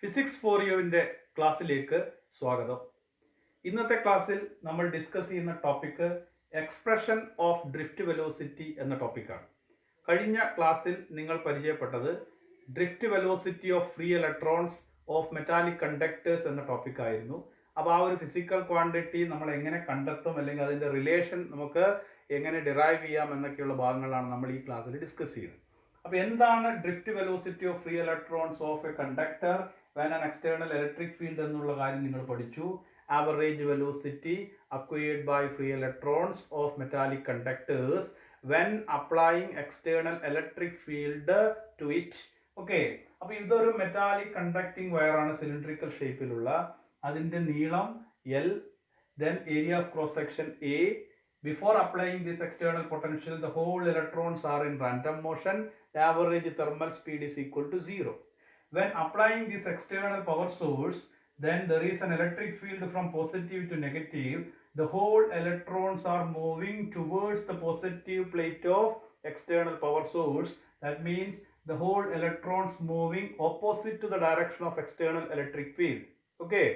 Physics four യുവിൻ്റെ ക്ലാസ്സിലേക്ക് സ്വാഗതം. ഇന്നത്തെ ക്ലാസ്സിൽ നമ്മൾ ഡിസ്കസ് ചെയ്യുന്ന topic expression of drift velocity എന്ന ടോപ്പിക്കാണ്. കഴിഞ്ഞ ക്ലാസ്സിൽ നിങ്ങൾ പരിചയപ്പെട്ടത് drift velocity of free electrons of metallic conductors എന്ന ടോപ്പിക്കായിരുന്നു. അപ്പോൾ ആ ഒരു ഫിസിക്കൽ ക്വാണ്ടിറ്റി നമ്മൾ എങ്ങനെ കണ്ടെത്തും, അല്ലെങ്കിൽ അതിൻ്റെ റിലേഷൻ നമുക്ക് എങ്ങനെ ഡിറൈവ് ചെയ്യാം എന്നൊക്കെയുള്ള ഭാഗങ്ങളാണ് നമ്മൾ ഈ ക്ലാസ്സിൽ ഡിസ്കസ് ചെയ്യുന്നത്. അപ്പോൾ എന്താണ് drift velocity of free electrons of A conductor when an external electric field എന്നുള്ള കാര്യം നിങ്ങൾ പഠിച്ചു. Average velocity acquired by free electrons of metallic conductors when applying external electric field to it. Okay, അപ്പോൾ ഇതൊരു metallic conducting wire ആണ്, cylindrical ഷേപ്പിലുള്ള. അതിൻ്റെ നീളം L, then area of cross section A. Before applying this external potential, the whole electrons are in random motion. The average thermal speed is equal to 0. When applying this external power source, then there is an electric field from positive to negative. The whole electrons are moving towards the positive plate of external power source. That means the whole electrons moving opposite to the direction of external electric field. Okay.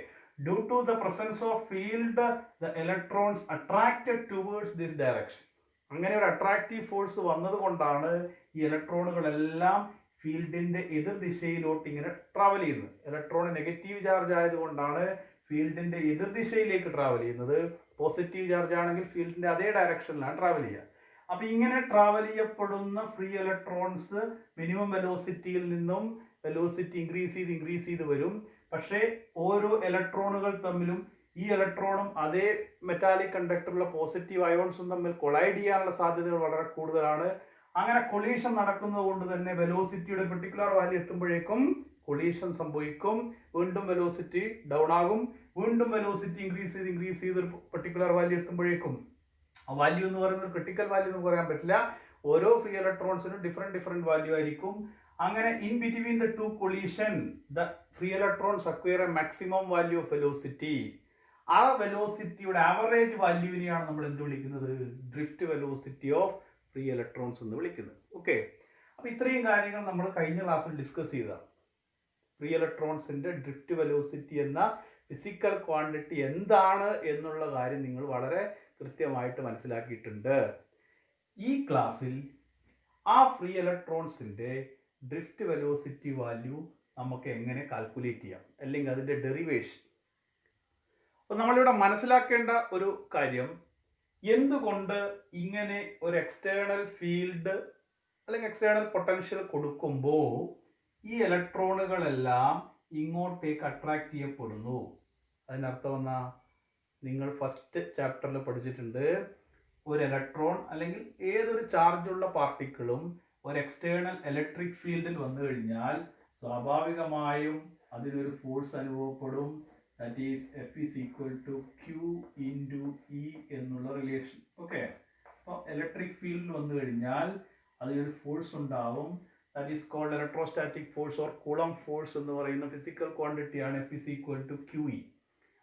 Due to the presence of field, the electrons attracted towards this direction. അങ്ങനെ ഒരു attractive force വന്നതുകൊണ്ടാണ് ഈ ഇലക്ട്രോണുകളെല്ലാം ഫീൽഡിന്റെ എതിർ ദിശയിലോട്ട് ഇങ്ങനെ travel ചെയ്യുന്നത്. Electron negative charge ആയതുകൊണ്ടാണ് ഫീൽഡിന്റെ എതിർ ദിശയിലേക്ക് ട്രാവൽ ചെയ്യുന്നത്. പോസിറ്റീവ് ചാർജ് ആണെങ്കിൽ ഫീൽഡിന്റെ അതേ ഡയറക്ഷനിലാണ് ട്രാവൽ ചെയ്യുക. അപ്പൊ ഇങ്ങനെ ട്രാവൽ ചെയ്യപ്പെടുന്ന ഫ്രീ ഇലക്ട്രോൺസ് മിനിമം വെലോസിറ്റിയിൽ നിന്നും വെലോസിറ്റി ഇൻക്രീസ് ചെയ്ത് വരും. പക്ഷേ ഓരോ ഇലക്ട്രോണുകൾ തമ്മിലും ഈ ഇലക്ട്രോണും അതേ മെറ്റാലിക് കണ്ടക്ടറുള്ള പോസിറ്റീവ് അയോൺസും തമ്മിൽ കൊളൈഡ് ചെയ്യാനുള്ള സാധ്യതകൾ വളരെ കൂടുതലാണ്. അങ്ങനെ കൊളീഷൻ നടക്കുന്നത് കൊണ്ട് തന്നെ വെലോസിറ്റിയുടെ പെർട്ടിക്കുലർ വാല്യൂ എത്തുമ്പോഴേക്കും കൊളീഷൻ സംഭവിക്കും. വീണ്ടും വെലോസിറ്റി ഡൗൺ ആകും. വീണ്ടും വെലോസിറ്റി ഇൻക്രീസ് ചെയ്ത് ഒരു പെർട്ടിക്കുലർ വാല്യൂ എത്തുമ്പോഴേക്കും, ആ വാല്യൂ എന്ന് പറയുന്നത് ക്രിട്ടിക്കൽ വാല്യൂ എന്ന് പറയാൻ പറ്റില്ല. ഓരോ ഫ്രീ ഇലക്ട്രോൺസിനും ഡിഫറെന്റ് വാല്യൂ ആയിരിക്കും. അങ്ങനെ in between the two collision the free electrons acquire A maximum value of velocity. ആ വെലോസിറ്റിയുടെ ആവറേജ് വാല്യൂവിനെയാണ് നമ്മൾ എന്ത് വിളിക്കുന്നത്? Drift velocity of free electrons എന്ന് വിളിക്കുന്നത്. ഓക്കെ, അപ്പോൾ ഇത്രയും കാര്യങ്ങൾ നമ്മൾ കഴിഞ്ഞ ക്ലാസ്സിൽ ഡിസ്കസ് ചെയ്തതാണ്. ഫ്രീ ഇലക്ട്രോൺസിന്റെ ഡ്രിഫ്റ്റ് വെലോസിറ്റി എന്ന ഫിസിക്കൽ ക്വാണ്ടിറ്റി എന്താണ് എന്നുള്ള കാര്യം നിങ്ങൾ വളരെ കൃത്യമായിട്ട് മനസ്സിലാക്കിയിട്ടുണ്ട്. ഈ ക്ലാസ്സിൽ ആ ഫ്രീ ഇലക്ട്രോൺസിന്റെ ഡ്രിഫ്റ്റ് വെലോസിറ്റി വാല്യൂ നമുക്ക് എങ്ങനെ കാൽക്കുലേറ്റ് ചെയ്യാം, അല്ലെങ്കിൽ അതിന്റെ ഡെറിവേഷൻ. അപ്പോൾ നമ്മളിവിടെ മനസ്സിലാക്കേണ്ട ഒരു കാര്യം, എന്തുകൊണ്ട് ഇങ്ങനെ ഒരു എക്സ്റ്റേണൽ ഫീൽഡ് അല്ലെങ്കിൽ എക്സ്റ്റേണൽ പൊട്ടൻഷ്യൽ കൊടുക്കുമ്പോൾ ഈ ഇലക്ട്രോണുകളെല്ലാം ഇങ്ങോട്ടേക്ക് അട്രാക്ട് ചെയ്യപ്പെടുന്നു. അതിനർത്ഥം എന്നാ? നിങ്ങൾ ഫസ്റ്റ് ചാപ്റ്ററിൽ പഠിച്ചിട്ടുണ്ട്, ഒരു ഇലക്ട്രോൺ അല്ലെങ്കിൽ ഏതൊരു ചാർജുള്ള പാർട്ടിക്കിളും ഒരു എക്സ്റ്റേണൽ ഇലക്ട്രിക് ഫീൽഡിൽ വന്നു കഴിഞ്ഞാൽ സ്വാഭാവികമായും അതിനൊരു ഫോഴ്സ് അനുഭവപ്പെടും. That is F is equal to Q into E എന്നുള്ള റിലേഷൻ. ഓക്കെ, അപ്പോൾ ഇലക്ട്രിക് ഫീൽഡിൽ വന്നു കഴിഞ്ഞാൽ അതിനൊരു ഫോഴ്സ് ഉണ്ടാവും. That is called electrostatic force or coulomb force എന്ന് പറയുന്ന ഫിസിക്കൽ ക്വാണ്ടിറ്റി ആണ് F is equal to QE.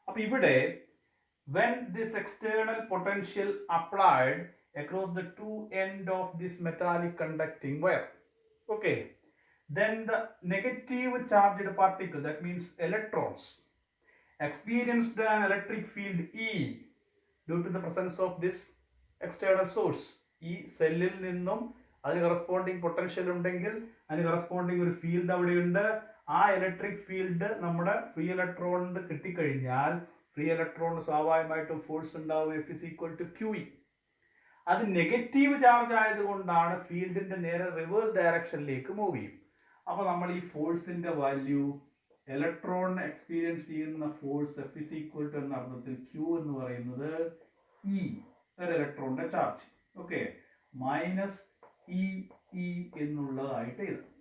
അപ്പോൾ ഇവിടെ when this external potential applied across the two end of this metallic conducting wire, okay, then the negative charged particle, that means electrons, experienced an electric field E due to the presence of this external source. ഈ സെല്ലിൽ നിന്നും അതിന് corresponding potential ഉണ്ടെങ്കിൽ അതിന് corresponding ഒരു field അവിടെയുണ്ട്. ആ electric field നമ്മുടെ ഫ്രീ ഇലക്ട്രോണിന് കിട്ടിക്കഴിഞ്ഞാൽ ഫ്രീ ഇലക്ട്രോണിന് സ്വാഭാവികമായിട്ടും ഫോഴ്സ് ഉണ്ടാവും. F is equal to QE. അത് നെഗറ്റീവ് ചാർജ് ആയതുകൊണ്ടാണ് ഫീൽഡിന്റെ നേരെ റിവേഴ്സ് ഡയറക്ഷനിലേക്ക് മൂവ് ചെയ്യും. അപ്പൊ നമ്മൾ ഈ ഫോഴ്സിന്റെ വാല്യൂ, ഇലക്ട്രോൺ എക്സ്പീരിയൻസ് ചെയ്യുന്ന force F is equal to എന്ന അർത്ഥത്തിൽ Q എന്ന് പറയുന്നത് E, ഒരു ഇലക്ട്രോണിന്റെ ചാർജ്, ഓക്കെ, മൈനസ് E എന്നുള്ളതായിട്ട് എഴുതാം.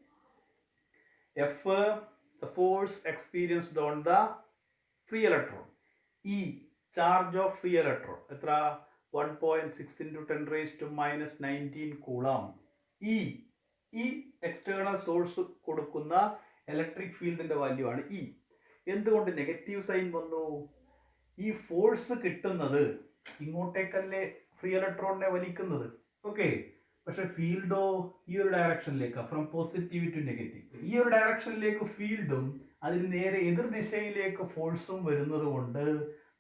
F, the force experienced on the free electron. E, charge of free electron, എത്ര? 1.6 into 10 raised to minus 19 coulomb. ഈ എക്സ്റ്റേണൽ സോഴ്സ് കൊടുക്കുന്ന ഇലക്ട്രിക് ഫീൽഡിന്റെ വാല്യൂ ആണ് E. എന്തുകൊണ്ട് നെഗറ്റീവ് സൈൻ വന്നു? ഈ ഫോഴ്സ് കിട്ടുന്നത് ഇങ്ങോട്ടേക്കല്ലേ ഫ്രീ ഇലക്ട്രോണിനെ വലിക്കുന്നത്, ഓക്കെ, പക്ഷെ ഫീൽഡോ ഈ ഒരു ഡയറക്ഷനിലേക്ക്, ഫ്രം പോസിറ്റീവ് ടു നെഗറ്റീവ്, ഈ ഒരു ഡയറക്ഷനിലേക്ക് ഫീൽഡും അതിന് നേരെ എതിർദിശയിലേക്ക് ഫോഴ്സും വരുന്നത് കൊണ്ട്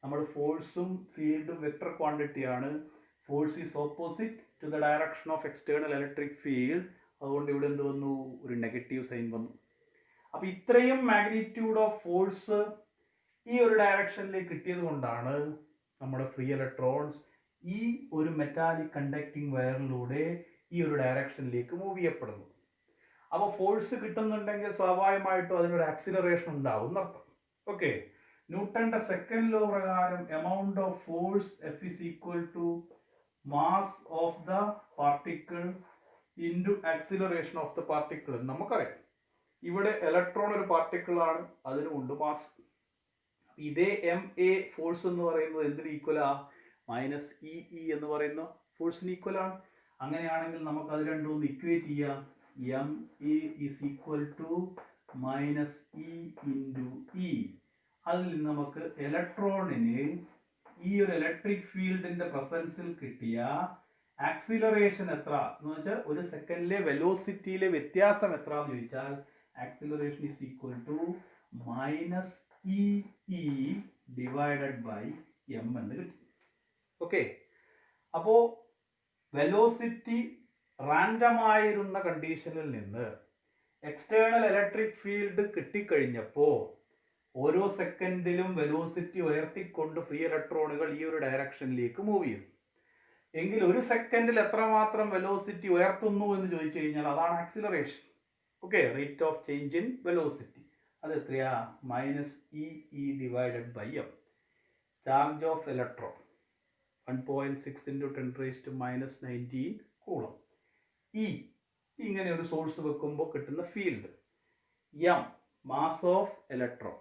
നമ്മൾ ഫോഴ്സും ഫീൽഡും വെക്ടർ ക്വാണ്ടിറ്റിയാണ്. Force is opposite to the direction of external electric field. അതുകൊണ്ട് ഇവിടെ എന്ത് വന്നു? ഒരു നെഗറ്റീവ് സൈൻ വന്നു. അപ്പോൾ ഇത്രയും മാഗ്നിറ്റ്യൂഡ് ഓഫ് ഫോഴ്സ് ഈ ഒരു ഡയറക്ഷനിലേക്ക് കിട്ടിയത് കൊണ്ടാണ് നമ്മുടെ ഫ്രീ ഇലക്ട്രോൺസ് ഈ ഒരു മെറ്റാലിക് കണ്ടക്ടിങ് വയറിലൂടെ ഈ ഒരു ഡയറക്ഷനിലേക്ക് മൂവ് ചെയ്യപ്പെടുന്നു. അപ്പോൾ ഫോഴ്സ് കിട്ടുന്നുണ്ടെങ്കിൽ സ്വാഭാവികമായിട്ടും അതിനൊരു ആക്സിലറേഷൻ ഉണ്ടാവും എന്നർത്ഥം. ഓക്കെ, ന്യൂട്ടന്റെ സെക്കൻഡ് ലോ പ്രകാരം amount of force F is equal to mass of the particle into acceleration of the particle നമുക്കറിയാം. ഇവിടെ ഇലക്ട്രോൺ ഒരു പാർട്ടിക്കിൾ ആണ്, അതിനുമുണ്ട് മാസ്. ഇതേ എം എ ഫോഴ്സ് എന്ന് പറയുന്നത് എന്തിന് ഈക്വലാ? മൈനസ് ഇ ഇ എന്ന് പറയുന്ന ഫോഴ്സിന് ഈക്വലാണ്. അങ്ങനെയാണെങ്കിൽ നമുക്ക് അത് രണ്ടും ഒന്ന് ഇക്വേറ്റ് ചെയ്യാം. M A is equal to minus E into E. അതിൽ നിന്ന് നമുക്ക് ഇലക്ട്രോണിന് ഈ ഒരു ഇലക്ട്രിക് ഫീൽഡിന്റെ പ്രസൻസിൽ കിട്ടിയ ആക്സിലറേഷൻ എത്ര എന്ന് വെച്ചാൽ ഒരു സെക്കൻഡിലെ വെലോസിറ്റിയിലെ വ്യത്യാസം എത്ര എന്ന് ചോദിച്ചാൽ acceleration is equal to minus E E divided by M എന്ന് കിട്ടും. ഓക്കെ, അപ്പോൾ വെലോസിറ്റി റാൻഡമായിരുന്ന കണ്ടീഷനിൽ നിന്ന് എക്സ്റ്റേണൽ ഇലക്ട്രിക് ഫീൽഡ് കിട്ടിക്കഴിഞ്ഞപ്പോൾ ഓരോ സെക്കൻഡിലും വെലോസിറ്റി ഉയർത്തിക്കൊണ്ട് ഫ്രീ ഇലക്ട്രോണുകൾ ഈ ഒരു ഡയറക്ഷനിലേക്ക് മൂവ് ചെയ്യുന്നു. എങ്കിൽ ഒരു സെക്കൻഡിൽ എത്രമാത്രം വെലോസിറ്റി ഉയർത്തുന്നു എന്ന് ചോദിച്ചു കഴിഞ്ഞാൽ അതാണ് acceleration. Okay, rate of change in velocity അത് എത്രയാ? Minus E E divided by M. Charge of electron 1.6 × 10⁻⁻19 coulomb. E ഇങ്ങനെ ഒരു സോഴ്സ് വെക്കുമ്പോൾ കിട്ടുന്ന field. M mass of electron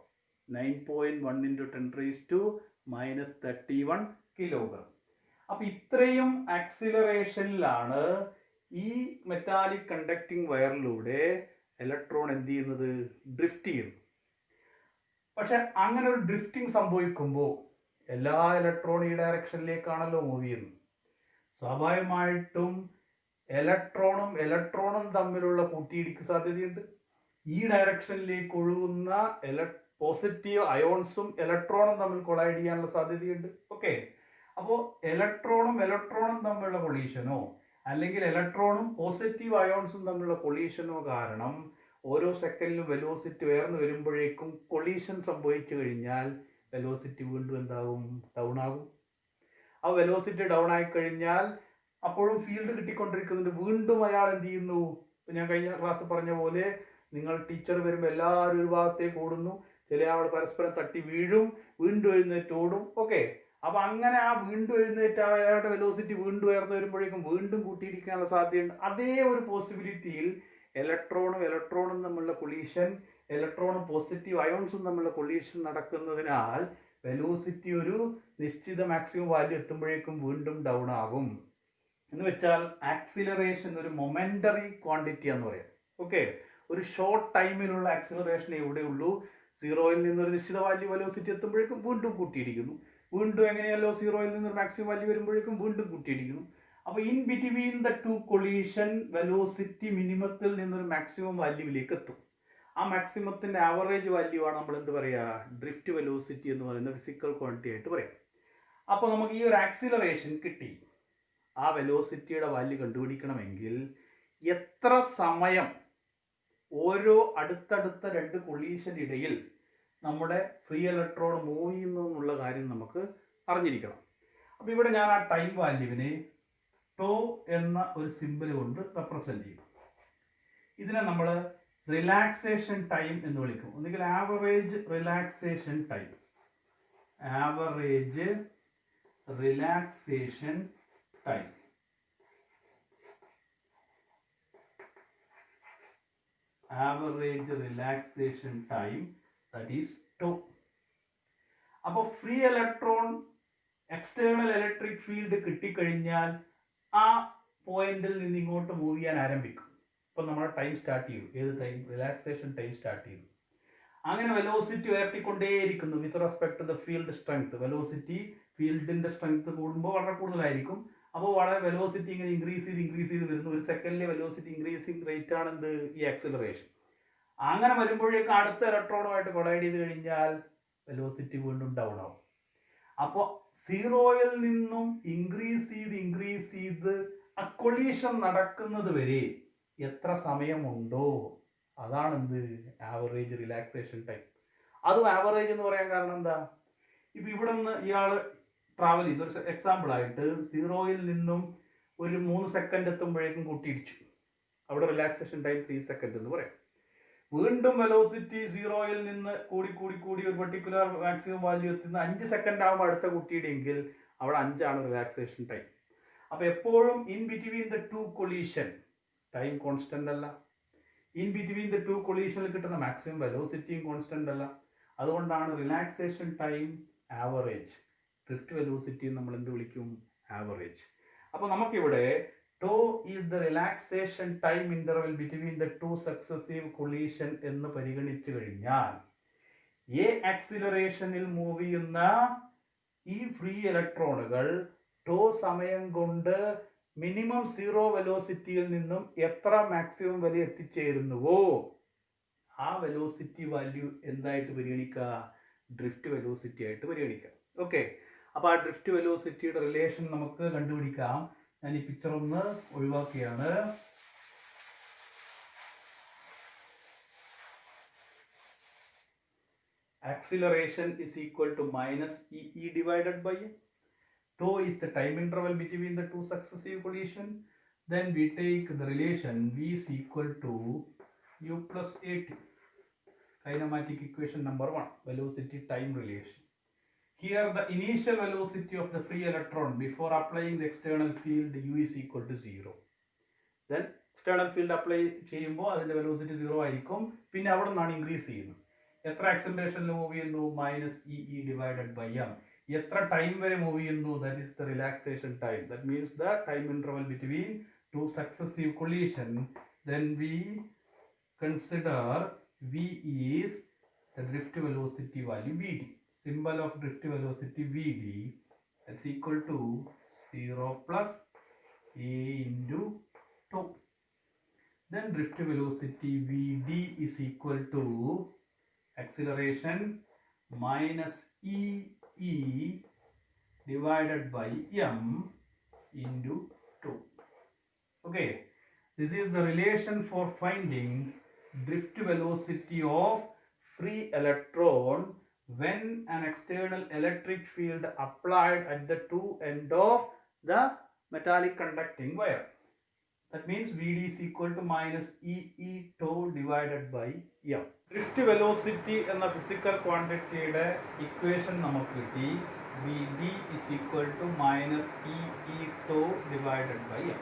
9.1 × 10⁻31 kilogram. അപ്പം ഇത്രയും ആക്സിലറേഷനിലാണ് ഈ മെറ്റാലിക് കണ്ടക്ടിങ് വയറിലൂടെ ഇലക്ട്രോൺ എന്ത് ചെയ്യുന്നത്? ഡ്രിഫ്റ്റ് ചെയ്യുന്നു. പക്ഷെ അങ്ങനെ ഒരു ഡ്രിഫ്റ്റിംഗ് സംഭവിക്കുമ്പോൾ എല്ലാ ഇലക്ട്രോൺ ഈ ഡയറക്ഷനിലേക്കാണല്ലോ മൂവ് ചെയ്യുന്നത്. സ്വാഭാവികമായിട്ടും ഇലക്ട്രോണും തമ്മിലുള്ള കൂട്ടിയിടിക്ക് സാധ്യതയുണ്ട്. ഈ ഡയറക്ഷനിലേക്ക് ഒഴുകുന്ന പോസിറ്റീവ് അയോൺസും ഇലക്ട്രോണും തമ്മിൽ കൊളൈഡ് ചെയ്യാനുള്ള സാധ്യതയുണ്ട്. ഓക്കെ, അപ്പോൾ ഇലക്ട്രോണും തമ്മിലുള്ള കൊളീഷനോ അല്ലെങ്കിൽ ഇലക്ട്രോണും പോസിറ്റീവ് അയോൺസും തമ്മിലുള്ള കൊളീഷനോ കാരണം ഓരോ സെക്കൻഡിലും വെലോസിറ്റി ഉയർന്നു വരുമ്പോഴേക്കും കൊളീഷൻ സംഭവിച്ചു കഴിഞ്ഞാൽ വെലോസിറ്റി വീണ്ടും എന്താകും? ഡൗൺ ആകും. ആ വെലോസിറ്റി ഡൗൺ ആയി കഴിഞ്ഞാൽ അപ്പോഴും ഫീൽഡ് കിട്ടിക്കൊണ്ടിരിക്കുന്നുണ്ട്. വീണ്ടും അയാൾ എന്ത് ചെയ്യുന്നു? ഞാൻ കഴിഞ്ഞ ക്ലാസ് പറഞ്ഞ പോലെ നിങ്ങൾ ടീച്ചർ വരുമ്പോൾ എല്ലാവരും ഒരു ഭാഗത്തേക്ക് ഓടുന്നു, ചില ആൾ പരസ്പരം തട്ടി വീഴും, വീണ്ടും എഴുന്നേറ്റ് ഓടും. ഓക്കെ, അപ്പം അങ്ങനെ ആ വീണ്ടും എഴുന്നേറ്റ് അയാളുടെ വെലോസിറ്റി വീണ്ടും ഉയർന്നു വരുമ്പോഴേക്കും വീണ്ടും കൂട്ടിയിടിക്കാനുള്ള സാധ്യതയുണ്ട്. അതേ ഒരു പോസിബിലിറ്റിയിൽ ഇലക്ട്രോണും തമ്മിലുള്ള കൊളീഷൻ, ഇലക്ട്രോണും പോസിറ്റീവ് അയോൺസും തമ്മിലുള്ള കൊളീഷൻ നടക്കുന്നതിനാൽ വെലോസിറ്റി ഒരു നിശ്ചിത മാക്സിമം വാല്യൂ എത്തുമ്പോഴേക്കും വീണ്ടും ഡൗൺ ആകും. എന്ന് വെച്ചാൽ ആക്സിലറേഷൻ ഒരു മൊമെന്ററി ക്വാണ്ടിറ്റി എന്ന് പറയാം. ഓക്കെ, ഒരു ഷോർട്ട് ടൈമിലുള്ള ആക്സിലറേഷൻ എവിടെയുള്ളൂ? സീറോയിൽ നിന്നൊരു നിശ്ചിത വാല്യൂ വെലോസിറ്റി എത്തുമ്പോഴേക്കും വീണ്ടും കൂട്ടിയിടിക്കുന്നു. വീണ്ടും എങ്ങനെയല്ലോ സീറോയിൽ നിന്നൊരു മാക്സിമം വാല്യൂ വരുമ്പോഴേക്കും വീണ്ടും കൂട്ടിയിടിക്കുന്നു. അപ്പോൾ in between the two collision velocity മിനിമത്തിൽ നിന്നൊരു മാക്സിമം വാല്യൂവിലേക്ക് എത്തും. ആ മാക്സിമത്തിൻ്റെ ആവറേജ് വാല്യൂ ആണ് നമ്മൾ എന്ത് പറയുക? ഡ്രിഫ്റ്റ് വെലോസിറ്റി എന്ന് പറയുന്ന ഫിസിക്കൽ ക്വാണ്ടിറ്റി ആയിട്ട് പറയാം. അപ്പോൾ നമുക്ക് ഈ ഒരു ആക്സിലറേഷൻ കിട്ടി. ആ വെലോസിറ്റിയുടെ വാല്യൂ കണ്ടുപിടിക്കണമെങ്കിൽ എത്ര സമയം ഓരോ അടുത്തടുത്ത രണ്ട് കൊളീഷൻ ഇടയിൽ നമ്മുടെ ഫ്രീ ഇലക്ട്രോൺ മൂവ് ചെയ്യുന്നു എന്നുള്ള കാര്യം നമുക്ക് അറിഞ്ഞിരിക്കണം. അപ്പോൾ ഇവിടെ ഞാൻ ആ ടൈം വാല്യൂവിനെ ടോ എന്ന ഒരു സിമ്പിൾ കൊണ്ട് റെപ്രസെൻറ്റ് ചെയ്യും. ഇതിനെ നമ്മൾ റിലാക്സേഷൻ ടൈം എന്ന് വിളിക്കും. ഒന്നുകിൽ average relaxation time, average relaxation time. Average relaxation time, that is tau. അപ്പോൾ free electron external electric field കിട്ടിക്കഴിഞ്ഞാൽ ആ പോയിന്റിൽ നിന്ന് ഇങ്ങോട്ട് മൂവ് ചെയ്യാൻ ആരംഭിക്കും. ഇപ്പം നമ്മുടെ ടൈം സ്റ്റാർട്ട് ചെയ്തു. ഏത് ടൈം? റിലാക്സേഷൻ ടൈം സ്റ്റാർട്ട് ചെയ്തു. അങ്ങനെ വെലോസിറ്റി ഉയർത്തിക്കൊണ്ടേയിരിക്കുന്നു with respect to the field strength. Velocity ഫീൽഡിന്റെ സ്ട്രെങ്ത് കൂടുമ്പോൾ വളരെ കൂടുതലായിരിക്കും. അപ്പോൾ വളരെ വെലോസിറ്റി ഇങ്ങനെ ഇൻക്രീസ് ചെയ്ത് വരുന്നു. ഒരു സെക്കൻഡിലെ വെലോസിറ്റി ഇൻക്രീസിങ് റേറ്റ് ആണ് എന്ത്? ഈ ആക്സിലറേഷൻ. അങ്ങനെ വരുമ്പോഴേക്കും അടുത്ത ഇലക്ട്രോണുമായിട്ട് കൊളൈഡ് ചെയ്ത് കഴിഞ്ഞാൽ വെലോസിറ്റി വീണ്ടും ഡൗൺ ആവും. അപ്പോൾ സീറോയിൽ നിന്നും ഇൻക്രീസ് ചെയ്ത് ആ കൊളീഷൻ നടക്കുന്നത് വരെ എത്ര സമയമുണ്ടോ അതാണ് എന്ത് ആവറേജ് റിലാക്സേഷൻ ടൈം. അതും ആവറേജ് എന്ന് പറയാൻ കാരണം എന്താ, ഇപ്പം ഇവിടെ നിന്ന് ഇയാൾ ട്രാവൽ ചെയ്തു, ഒരു എക്സാമ്പിൾ ആയിട്ട് സീറോയിൽ നിന്നും ഒരു 3 സെക്കൻഡ് എത്തുമ്പോഴേക്കും കൂട്ടിയിടിച്ചു, അവിടെ റിലാക്സേഷൻ ടൈം 3 സെക്കൻഡ് എന്ന് പറയാം. വീണ്ടും വെലോസിറ്റി സീറോയിൽ നിന്ന് കൂടി ഒരു പെർട്ടിക്കുലർ മാക്സിമം വാല്യൂ എത്തുന്ന 5 സെക്കൻഡ് ആകുമ്പോൾ അടുത്ത കുട്ടിയുടെയെങ്കിൽ അവിടെ 5 ആണ് റിലാക്സേഷൻ ടൈം. അപ്പോൾ എപ്പോഴും in between the two collision time constant അല്ല, ഇൻ ബിറ്റ്വീൻ ദ ടു കൊളീഷനിൽ കിട്ടുന്ന മാക്സിമം വെലോസിറ്റിയും കോൺസ്റ്റന്റ് അല്ല. അതുകൊണ്ടാണ് relaxation time average, drift velocity നമ്മൾ എന്ത് വിളിക്കും, ആവറേജ്. അപ്പോൾ നമുക്കിവിടെ tau is the relaxation time interval between the two successive collision എന്ന് പരിഗണിച്ചു കഴിഞ്ഞാൽ എ ആക്സിലറേഷനിൽ മൂവ് ചെയ്യുന്ന ഈ ഫ്രീ ഇലക്ട്രോണുകൾ ടോ സമയം കൊണ്ട് മിനിമം സീറോ വെലോസിറ്റിയിൽ നിന്നും എത്ര മാക്സിമം വരെ എത്തിച്ചേരുന്നുവോ ആ വെലോസിറ്റി വാല്യൂ എന്തായിട്ട് പരിഗണിക്കുക, ഡ്രിഫ്റ്റ് വെലോസിറ്റി ആയിട്ട് പരിഗണിക്കാം. ഓക്കെ, അപ്പോൾ ആ ഡ്രിഫ്റ്റ് വെലോസിറ്റിയുടെ റിലേഷൻ നമുക്ക് കണ്ടുപിടിക്കാം. ഞാൻ ഈ പിക്ചർ ഒന്ന് ഒഴിവാക്കിയാണ്. Acceleration is equal to minus E divided by A. Tau is the time interval between the two successive collision. Then we take the relation V is equal to U plus AT. Kinematic equation number 1, velocity time relation. Here the initial velocity of the free electron before applying the external field U is equal to 0. Then external field apply ചെയ്യുമ്പോൾ അതിൻ്റെ velocity 0 ആയിരിക്കും. പിന്നെ അവിടെ നിന്നാണ് increase ചെയ്യുന്നത്. എത്ര ആക്സിലറേഷനിൽ move ചെയ്യുന്നു, minus E divided by M. എത്ര ടൈം വരെ മൂവ് ചെയ്യുന്നു, that is the relaxation time. That means the time interval between two successive collision. Then we consider V is the drift velocity value V D. Symbol of drift velocity Vd, that's equal to 0 plus A into tau. Then drift velocity Vd is equal to acceleration minus E divided by m into tau. Okay, this is the relation for finding drift velocity of free electron when an external electric field applied at the two end of the metallic conducting wire. That means Vd is equal to minus E tau divided by m. Drift velocity എന്ന physical quantity യുടെ equation നമുക്ക് കിട്ടി. Vd is equal to minus E tau divided by m.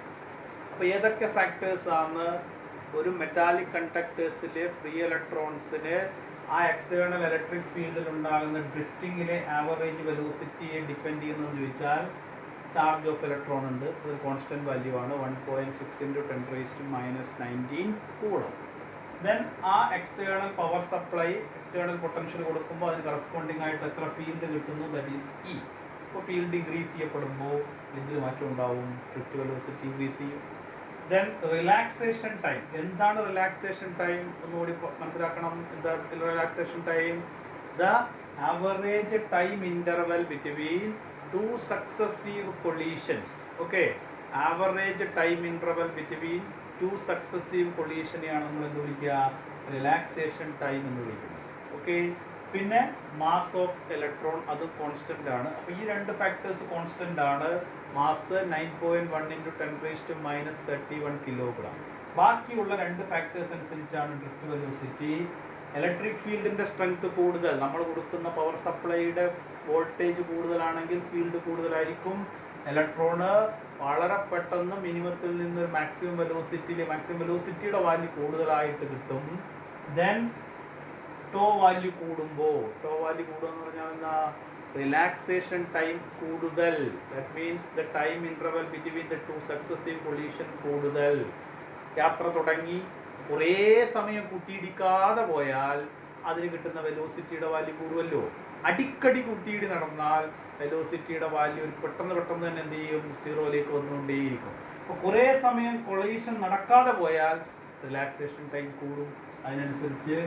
അപ്പോൾ ഏതൊക്കെ factors ആണ് ഒരു metallic കണ്ടക്ടേഴ്സിലെ free ഇലക്ട്രോൺസിന് ആ external electric ഫീൽഡിൽ ഉണ്ടാകുന്ന ഡ്രിഫ്റ്റിങ്ങിലെ ആവറേജ് വെലോസിറ്റിയെ ഡിപ്പെൻഡ് ചെയ്യുന്നതെന്ന് ചോദിച്ചാൽ ചാർജ് ഓഫ് ഇലക്ട്രോൺ ഉണ്ട്, ഒരു കോൺസ്റ്റന്റ് വാല്യൂ ആണ്, 1.6 × 10⁻⁻⁹ കൂളും. ദെൻ ആ external power supply external potential കൊടുക്കുമ്പോൾ അതിന് കറസ്പോണ്ടിങ് ആയിട്ട് എത്ര ഫീൽഡ് കിട്ടുന്നു, ദാറ്റ് ഈസ് ഇ. ഇപ്പോൾ ഫീൽഡ് ഇൻക്രീസ് ചെയ്യപ്പെടുമ്പോൾ ഇതിൽ മാറ്റം ഉണ്ടാവും, ഡ്രിഫ്റ്റ് വെലോസിറ്റി ഇൻക്രീസ് ചെയ്യും. Then relaxation time. എന്താണ് റിലാക്സേഷൻ ടൈം ഒന്നുകൂടി മനസ്സിലാക്കണം. എന്താ relaxation time? The average time interval between two successive collisions. Okay, average time interval between two successive കൊളീഷനെയാണ് നമ്മൾ എന്ത് വിളിക്കുക, റിലാക്സേഷൻ ടൈം എന്ന് വിളിക്കുന്നത്. ഓക്കെ, പിന്നെ മാസ് ഓഫ് ഇലക്ട്രോൺ അത് കോൺസ്റ്റന്റ് ആണ്. അപ്പോൾ ഈ രണ്ട് ഫാക്ടേഴ്സ് കോൺസ്റ്റന്റ് ആണ്. Mass 9.1 × 10⁻⁻31 kilogram. ബാക്കിയുള്ള രണ്ട് ഫാക്ടേഴ്സ് അനുസരിച്ചാണ് ഡ്രിഫ്റ്റ് വെലോസിറ്റി. ഇലക്ട്രിക് ഫീൽഡിൻ്റെ സ്ട്രെങ്ത് കൂടുതൽ, നമ്മൾ കൊടുക്കുന്ന പവർ സപ്ലൈയുടെ വോൾട്ടേജ് കൂടുതലാണെങ്കിൽ ഫീൽഡ് കൂടുതലായിരിക്കും. ഇലക്ട്രോണ് വളരെ പെട്ടെന്ന് മിനിമത്തിൽ നിന്ന് മാക്സിമം വെലോസിറ്റിയുടെ വാല്യൂ കൂടുതലായിട്ട് കിട്ടും. ദെൻ ടോ വാല്യൂ കൂടുമ്പോൾ, എന്ന് പറഞ്ഞാൽ എന്താ, റിലാക്സേഷൻ ടൈം കൂടുതൽ. That means the time interval between the to successive collision കൂടുതൽ. യാത്ര തുടങ്ങി കുറേ സമയം കൂട്ടിയിടിക്കാതെ പോയാൽ അതിന് കിട്ടുന്ന വെലോസിറ്റിയുടെ വാല്യൂ കൂടുമല്ലോ. അടിക്കടി കുട്ടിയിടി നടന്നാൽ വെലോസിറ്റിയുടെ വാല്യൂ പെട്ടെന്ന് തന്നെ എന്ത് ചെയ്യും, സീറോയിലേക്ക് വന്നുകൊണ്ടേയിരിക്കും. അപ്പോൾ കുറേ സമയം കൊളീഷൻ നടക്കാതെ പോയാൽ റിലാക്സേഷൻ ടൈം കൂടും, അതിനനുസരിച്ച്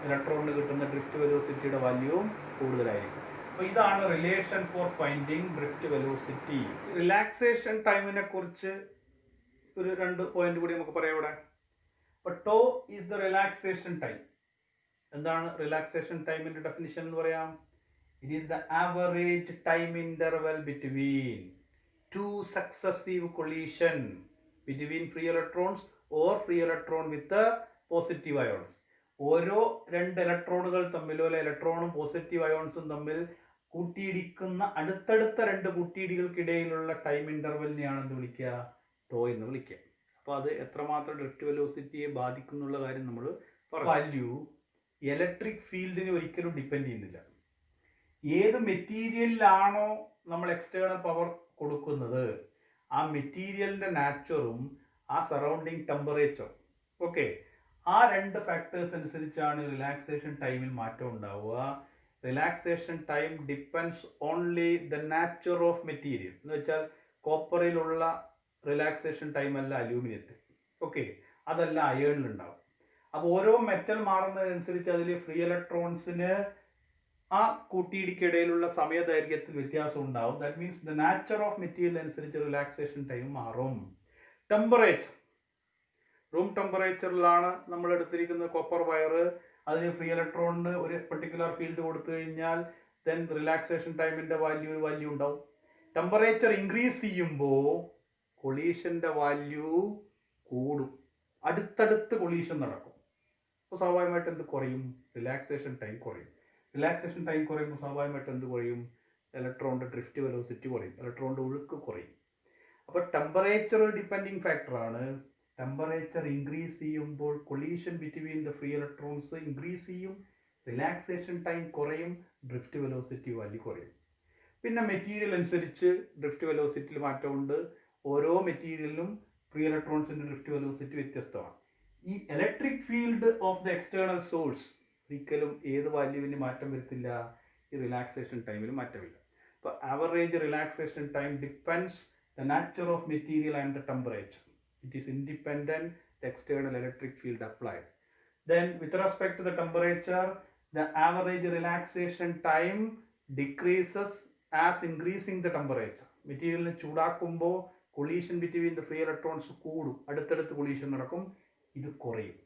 ഇലക്ട്രോണിന് കിട്ടുന്ന ഡ്രിഫ്റ്റ് വെലോസിറ്റിയുടെ വാല്യൂവും കൂടുതലായിരിക്കും. അപ്പോൾ ഇതാണ് relation for finding drift velocity. Relaxation ടൈമിനെ കുറിച്ച് ഒരു 2 പോയിന്റ് കൂടി നമുക്ക് പറയാം ഇവിടെ. അപ്പോൾ tau is the relaxation time. എന്താണ് റിലാക്സേഷൻ ടൈമിൻ്റെ ഡെഫിനിഷൻ എന്ന് പറയാം? It is the average time interval between 2 successive collision between free electrons or free electron with positive ions. ഓരോ 2 ഇലക്ട്രോണുകൾ തമ്മിലോ അല്ലെ ഇലക്ട്രോണും പോസിറ്റീവ് അയോൺസും തമ്മിൽ കൂട്ടിയിടിക്കുന്ന അടുത്തടുത്ത 2 കൂട്ടിയിടികൾക്കിടയിലുള്ള ടൈം ഇൻ്റർവെലിനെയാണ് എന്ത് വിളിക്കുക? ടോ എന്ന് വിളിക്കുക. അപ്പോൾ അത് എത്രമാത്രം ഡ്രിഫ്റ്റ് വെലോസിറ്റിയെ ബാധിക്കുന്നുള്ള കാര്യം നമ്മൾ വാല്യൂ ഇലക്ട്രിക് ഫീൽഡിനെ ഒരിക്കലും ഡിപ്പെൻഡ് ചെയ്യുന്നില്ല. ഏത് മെറ്റീരിയലിലാണോ നമ്മൾ എക്സ്റ്റേണൽ പവർ കൊടുക്കുന്നത്, ആ മെറ്റീരിയലിൻ്റെ നാച്ചറും ആ സറൗണ്ടിങ് ടെമ്പറേച്ചറും, ഓക്കെ, ആ 2 ഫാക്ടേഴ്സ് അനുസരിച്ചാണ് റിലാക്സേഷൻ ടൈമിൽ മാറ്റം ഉണ്ടാവുക. Relaxation time depends only the nature of material എന്ന് വെച്ചാൽ കോപ്പറിലുള്ള റിലാക്സേഷൻ ടൈം അല്ല അലൂമിനിയത്തിൽ, ഓക്കെ, അതല്ല അയേണിലുണ്ടാവും. അപ്പോൾ ഓരോ മെറ്റൽ മാറുന്നതിനനുസരിച്ച് അതിൽ ഫ്രീ ഇലക്ട്രോൺസിന് ആ കൂട്ടിയിടിക്കിടയിലുള്ള സമയദൈർഘ്യത്തിൽ വ്യത്യാസം ഉണ്ടാവും. That means the nature of material അനുസരിച്ച് റിലാക്സേഷൻ ടൈം മാറും. ടെമ്പറേച്ചർ, റൂം ടെമ്പറേച്ചറിലാണ് നമ്മൾ എടുത്തിരിക്കുന്ന കോപ്പർ വയർ, അതിന് ഫ്രീ ഇലക്ട്രോണിന് ഒരു പെർട്ടിക്കുലർ ഫീൽഡ് കൊടുത്തു കഴിഞ്ഞാൽ ദെൻ റിലാക്സേഷൻ ടൈമിൻ്റെ വാല്യൂ ഉണ്ടാവും. ടെമ്പറേച്ചർ ഇൻക്രീസ് ചെയ്യുമ്പോൾ കൊളീഷൻ്റെ വാല്യൂ കൂടും, അടുത്തടുത്ത് കൊളീഷൻ നടക്കും. അപ്പോൾ സ്വാഭാവികമായിട്ട് എന്ത് കുറയും? റിലാക്സേഷൻ ടൈം കുറയും. റിലാക്സേഷൻ ടൈം കുറയുമ്പോൾ സ്വാഭാവികമായിട്ട് എന്ത് കുറയും? ഇലക്ട്രോണിൻ്റെ ഡ്രിഫ്റ്റ് വെലോസിറ്റി കുറയും, ഇലക്ട്രോണിൻ്റെ ഒഴുക്ക് കുറയും. അപ്പോൾ ടെമ്പറേച്ചർ ഡിപ്പെൻഡിങ് ഫാക്ടറാണ്. ടെമ്പറേച്ചർ ഇൻക്രീസ് ചെയ്യുമ്പോൾ collision between the free electrons increase ചെയ്യും, റിലാക്സേഷൻ ടൈം കുറയും, ഡ്രിഫ്റ്റ് വെലോസിറ്റി വാല്യൂ കുറയും. പിന്നെ മെറ്റീരിയൽ അനുസരിച്ച് ഡ്രിഫ്റ്റ് വെലോസിറ്റിയിൽ മാറ്റമുണ്ട്. ഓരോ മെറ്റീരിയലിലും ഫ്രീ ഇലക്ട്രോൺസിൻ്റെ ഡ്രിഫ്റ്റ് വെലോസിറ്റി വ്യത്യസ്തമാണ്. ഈ electric field of the external source ഒരിക്കലും ഏത് വാല്യൂവിന് മാറ്റം വരുത്തില്ല, ഈ റിലാക്സേഷൻ ടൈമിൽ മാറ്റമില്ല. അപ്പോൾ average relaxation time depends the nature of material and the temperature. It is independent the external electric field applied. Then with respect to the temperature, the average relaxation time decreases as increasing the temperature. മെറ്റീരിയലിനെ ചൂടാക്കുമ്പോൾ collision between the free electrons കൂടും, അടുത്തടുത്ത് collision നടക്കും, ഇത് കുറയും.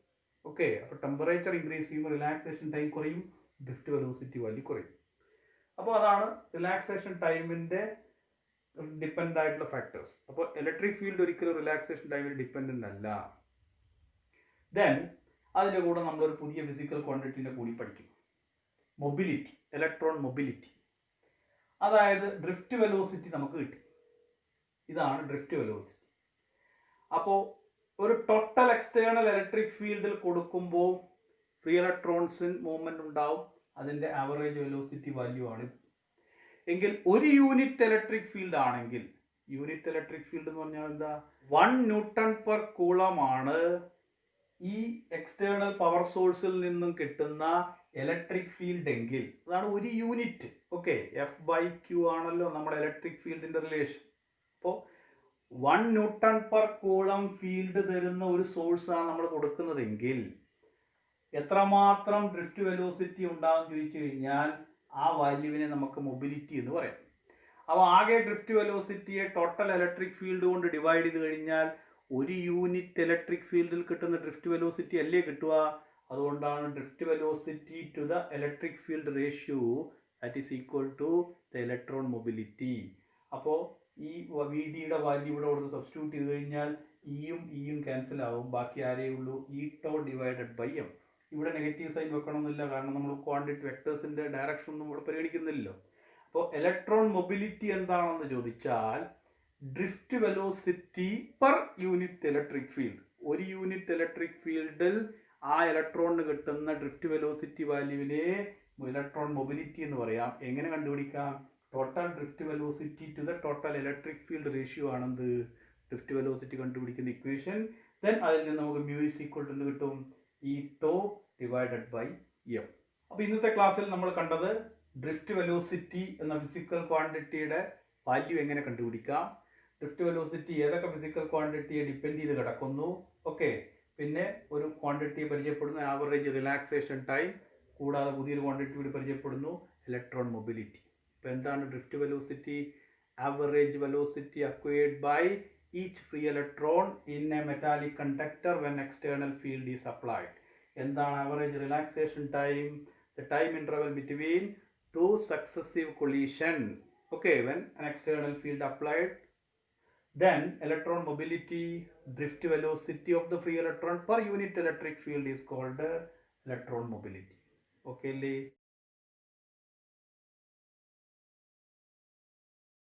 ഓക്കെ, അപ്പോൾ temperature increase ചെയ്യുമ്പോൾ റിലാക്സേഷൻ ടൈം കുറയും, ഡ്രിഫ്റ്റ് വെലോസിറ്റി വാല്യൂ കുറയും. അപ്പോൾ അതാണ് റിലാക്സേഷൻ ടൈമിൻ്റെ ഡിപ്പെൻഡ് ആയിട്ടുള്ള ഫാക്ടേഴ്സ്. അപ്പോൾ ഇലക്ട്രിക് ഫീൽഡ് ഒരിക്കലും റിലാക്സേഷൻ ടൈമിൽ ഡിപ്പെൻഡൻ്റ് അല്ല. ദെൻ അതിൻ്റെ കൂടെ നമ്മളൊരു പുതിയ ഫിസിക്കൽ ക്വാണ്ടിറ്റീൻ്റെ കൂടി പഠിക്കും, മൊബിലിറ്റി, ഇലക്ട്രോൺ മൊബിലിറ്റി. അതായത് ഡ്രിഫ്റ്റ് വെലോസിറ്റി നമുക്ക് കിട്ടി, ഇതാണ് ഡ്രിഫ്റ്റ് വെലോസിറ്റി. അപ്പോൾ ഒരു ടോട്ടൽ എക്സ്റ്റേണൽ ഇലക്ട്രിക് ഫീൽഡിൽ കൊടുക്കുമ്പോൾ ഫ്രീ ഇലക്ട്രോൺസിന് മൂവ്മെൻറ്റ് ഉണ്ടാവും, അതിൻ്റെ ആവറേജ് വെലോസിറ്റി വാല്യൂ ആണ്. എങ്കിൽ ഒരു യൂണിറ്റ് ഇലക്ട്രിക് ഫീൽഡ് ആണെങ്കിൽ, യൂണിറ്റ് ഇലക്ട്രിക് ഫീൽഡ് എന്ന് പറഞ്ഞാൽ എന്താ? 1 ന്യൂട്ടൺ പെർ കൂളം ആണ് ഈ എക്സ്റ്റേണൽ പവർ സോഴ്സിൽ നിന്നും കിട്ടുന്ന ഇലക്ട്രിക് ഫീൽഡ് എങ്കിൽ, അതാണ് ഒരു യൂണിറ്റ്. ഓക്കെ, F/Q ആണല്ലോ നമ്മുടെ ഇലക്ട്രിക് ഫീൽഡിന്റെ റിലേഷൻ. അപ്പോൾ 1 ന്യൂട്ടൺ പെർ കൂളം ഫീൽഡ് തരുന്ന ഒരു സോഴ്സാണ് നമ്മൾ കൊടുക്കുന്നതെങ്കിൽ എത്രമാത്രം ഡ്രിഫ്റ്റ് വെലോസിറ്റി ഉണ്ടാകും ചോദിച്ചു കഴിഞ്ഞാൽ ആ വാല്യൂവിനെ നമുക്ക് മൊബിലിറ്റി എന്ന് പറയാം. അപ്പോൾ ആകെ ഡ്രിഫ്റ്റ് വെലോസിറ്റിയെ ടോട്ടൽ ഇലക്ട്രിക് ഫീൽഡ് കൊണ്ട് ഡിവൈഡ് ചെയ്ത് കഴിഞ്ഞാൽ ഒരു യൂണിറ്റ് ഇലക്ട്രിക് ഫീൽഡിൽ കിട്ടുന്ന ഡ്രിഫ്റ്റ് വെലോസിറ്റി അല്ലേ കിട്ടുക. അതുകൊണ്ടാണ് drift velocity to the electric field ratio that is equal to the electron mobility. അപ്പോൾ ഈ വി ഡിയുടെ വാല്യൂ ഇവിടെ കൊടുത്ത് സബ്സ്റ്റിറ്റ്യൂട്ട് ചെയ്ത് കഴിഞ്ഞാൽ ഇയും ക്യാൻസൽ ആവും, ബാക്കി ആരേ ഉള്ളൂ? E tau divided by M. ഇവിടെ നെഗറ്റീവ് സൈൻ വെക്കണമെന്നില്ല, കാരണം നമ്മൾ ക്വാണ്ടിറ്റി വെക്ടേഴ്സിൻ്റെ ഡയറക്ഷൻ ഒന്നും ഇവിടെ പരിഗണിക്കുന്നില്ലല്ലോ. അപ്പോൾ ഇലക്ട്രോൺ മൊബിലിറ്റി എന്താണെന്ന് ചോദിച്ചാൽ drift velocity per unit electric field. ഒരു യൂണിറ്റ് ഇലക്ട്രിക് ഫീൽഡിൽ ആ ഇലക്ട്രോണിന് കിട്ടുന്ന ഡ്രിഫ്റ്റ് വെലോസിറ്റി വാല്യൂവിനെ ഇലക്ട്രോൺ മൊബിലിറ്റി എന്ന് പറയാം. എങ്ങനെ കണ്ടുപിടിക്കാം? Total drift velocity to the total electric field ratio ആണെന്ത് ഡ്രിഫ്റ്റ് വെലോസിറ്റി കണ്ടുപിടിക്കുന്ന ഇക്വേഷൻ. ദെൻ അതിൽ നിന്ന് നമുക്ക് മ്യൂ ഇസ് ഈക്വൽ ടു കിട്ടും E tau divided by m. അപ്പോൾ ഇന്നത്തെ ക്ലാസ്സിൽ നമ്മൾ കണ്ടത് ഡ്രിഫ്റ്റ് വെലോസിറ്റി എന്ന ഫിസിക്കൽ ക്വാണ്ടിറ്റിയുടെ വാല്യൂ എങ്ങനെ കണ്ടുപിടിക്കാം, ഡ്രിഫ്റ്റ് വെലോസിറ്റി ഏതൊക്കെ ഫിസിക്കൽ ക്വാണ്ടിറ്റിയെ ഡിപ്പെൻഡ് ചെയ്ത് കിടക്കുന്നു, ഓക്കെ, പിന്നെ ഒരു ക്വാണ്ടിറ്റി പരിചയപ്പെടുന്നു, ആവറേജ് റിലാക്സേഷൻ ടൈം. കൂടാതെ പുതിയൊരു ക്വാണ്ടിറ്റി കൂടി പരിചയപ്പെടുന്നു, ഇലക്ട്രോൺ മൊബിലിറ്റി. ഇപ്പോൾ എന്താണ് drift velocity? Average velocity acquired by each free electron in a metallic conductor when external field is applied. എന്താണ് average relaxation time? The time interval between two successive collision, okay, when an external field applied. Then electron mobility, drift velocity of the free electron per unit electric field is called electron mobility. Okay,